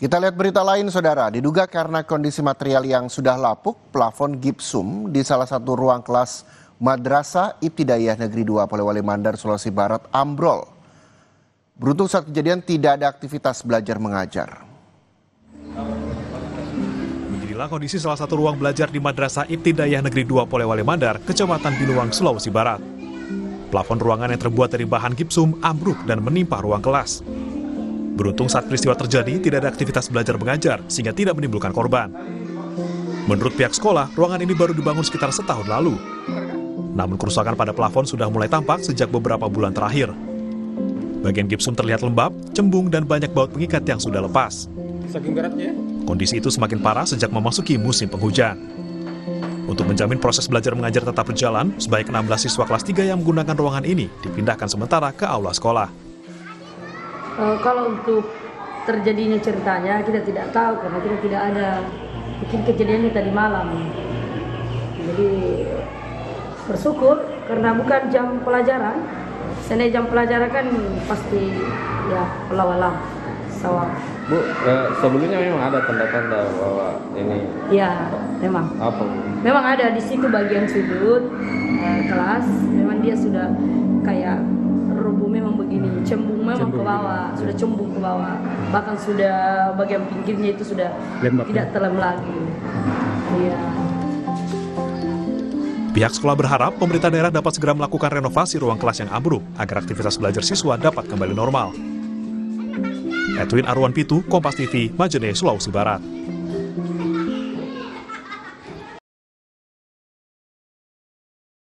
Kita lihat berita lain, saudara. Diduga karena kondisi material yang sudah lapuk, plafon gipsum di salah satu ruang kelas Madrasah Ibtidaiyah Negeri 2 Polewali Mandar, Sulawesi Barat ambrol. Beruntung saat kejadian tidak ada aktivitas belajar mengajar. Beginilah kondisi salah satu ruang belajar di Madrasah Ibtidaiyah Negeri 2 Polewali Mandar, Kecamatan Binuang, Sulawesi Barat. Plafon ruangan yang terbuat dari bahan gipsum ambruk dan menimpa ruang kelas. Beruntung saat peristiwa terjadi tidak ada aktivitas belajar mengajar sehingga tidak menimbulkan korban. Menurut pihak sekolah, ruangan ini baru dibangun sekitar setahun lalu. Namun kerusakan pada plafon sudah mulai tampak sejak beberapa bulan terakhir. Bagian gipsum terlihat lembab, cembung, dan banyak baut pengikat yang sudah lepas. Saking beratnya? Kondisi itu semakin parah sejak memasuki musim penghujan. Untuk menjamin proses belajar mengajar tetap berjalan, sebaik 16 siswa kelas 3 yang menggunakan ruangan ini dipindahkan sementara ke aula sekolah. Kalau untuk terjadinya ceritanya kita tidak tahu karena kita tidak ada, mungkin kejadiannya tadi malam. Jadi bersyukur karena bukan jam pelajaran. Seandainya jam pelajaran kan pasti ya walau sawah. Bu, sebelumnya memang ada tanda-tanda bahwa ini. Ya, memang. Apa? Memang ada di situ bagian sudut kelas. Memang dia sudah kayak rubuh memang begini, cembung memang ke bawah, sudah cembung ke bawah. Bahkan sudah bagian pinggirnya itu sudah lembab, tidak terlem lagi. Iya. Pihak sekolah berharap pemerintah daerah dapat segera melakukan renovasi ruang kelas yang ambruk agar aktivitas belajar siswa dapat kembali normal. Edwin Arwan Pitu, Kompas TV, Majene, Sulawesi Barat.